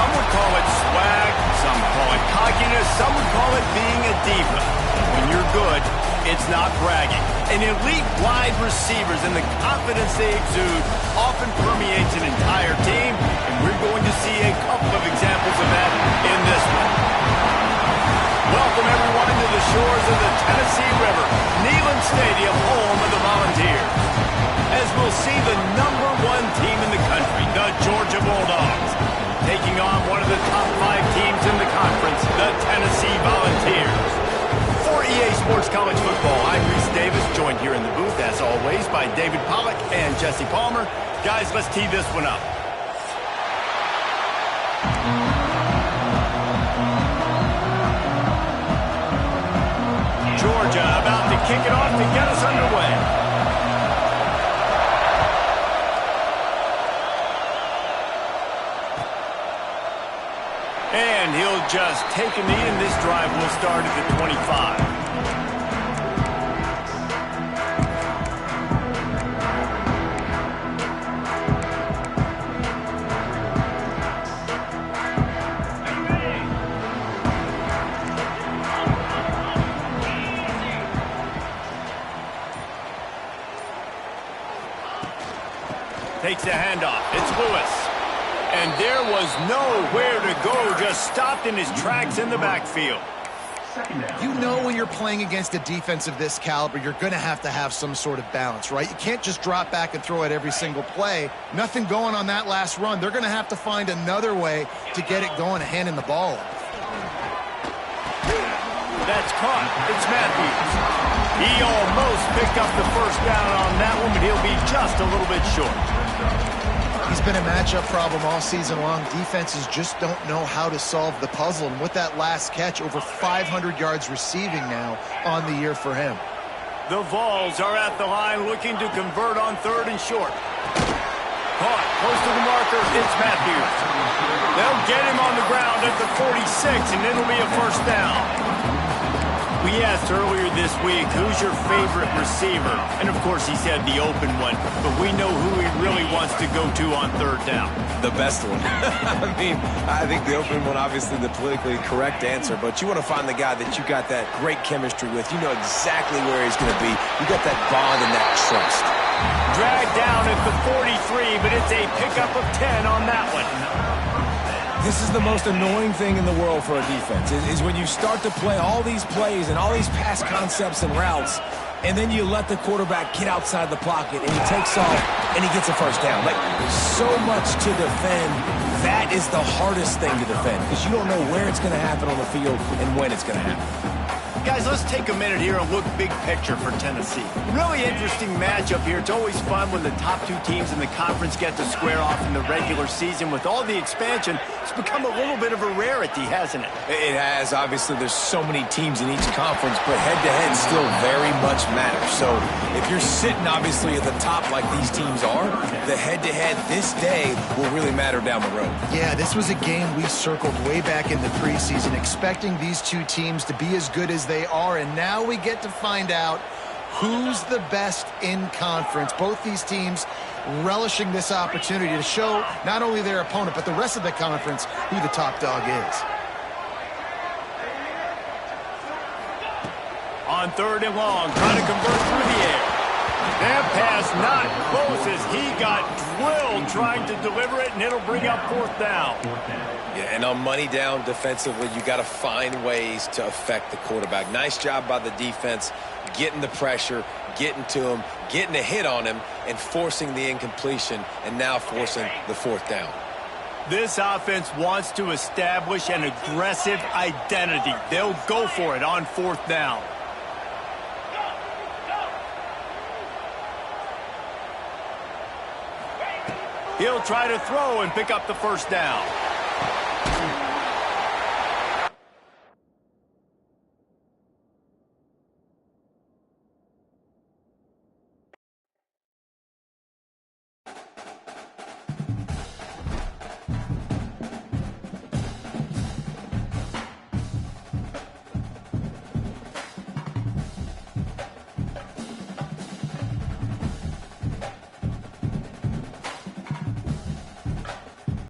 Some would call it swag, some call it cockiness, some would call it being a diva. When you're good, it's not bragging. An elite wide receivers and the confidence they exude often permeates an entire team, and we're going to see a couple of examples of that in this one. Welcome everyone to the shores of the Tennessee River, Neyland Stadium, home of the Volunteers. As we'll see the #1 team in the country, the Georgia Bulldogs, taking on one of the top 5 teams in the conference, the Tennessee Volunteers. For EA Sports College Football, I'm Reese Davis, joined here in the booth, as always, by David Pollack and Jesse Palmer. Guys, let's tee this one up. Georgia about to kick it off to get us underway. And he'll just take a knee, and this drive will start at the 25. Takes the handoff. It's Lewis. And there was nowhere to go, just stopped in his tracks in the backfield. You know when you're playing against a defense of this caliber, you're going to have some sort of balance, right? You can't just drop back and throw it every single play. Nothing going on that last run. They're going to have to find another way to get it going, handing the ball off. That's caught. It's Matthews. He almost picked up the first down on that one, but he'll be just a little bit short. He's been a matchup problem all season long. Defenses just don't know how to solve the puzzle. And with that last catch, over 500 yards receiving now on the year for him. The Vols are at the line looking to convert on 3rd and short. Caught close to the marker. It's Matthews. They'll get him on the ground at the 46, and it'll be a first down. We asked earlier this week, who's your favorite receiver? And, of course, he said the open one. But we know who he really wants to go to on 3rd down. The best one. I think the open one, obviously the politically correct answer. But you want to find the guy that you got that great chemistry with. You know exactly where he's going to be. You got that bond and that trust. Dragged down at the 43, but it's a pickup of 10 on that one. This is the most annoying thing in the world for a defense, is when you start to play all these plays and all these pass concepts and routes, and then you let the quarterback get outside the pocket, and he takes off, and he gets a first down. Like, so much to defend. That is the hardest thing to defend, because you don't know where it's going to happen on the field and when it's going to happen. Guys, let's take a minute here and look big picture for Tennessee. Really interesting matchup here. It's always fun when the top 2 teams in the conference get to square off in the regular season. With all the expansion, it's become a little bit of a rarity, hasn't it? It has. Obviously, there's so many teams in each conference, but head-to-head still very much matters. So if you're sitting, obviously, at the top like these teams are, the head-to-head this day will really matter down the road. Yeah, this was a game we circled way back in the preseason, expecting these 2 teams to be as good as they are, and now we get to find out who's the best in conference. Both these teams relishing this opportunity to show not only their opponent, but the rest of the conference who the top dog is. On 3rd and long, trying to convert through the air. That pass not close as he got drilled trying to deliver it, and it'll bring up 4th down. Yeah, and on money down defensively, you got to find ways to affect the quarterback. Nice job by the defense, getting the pressure, getting to him, getting a hit on him, and forcing the incompletion, and now forcing the 4th down. This offense wants to establish an aggressive identity. They'll go for it on 4th down. He'll try to throw and pick up the first down.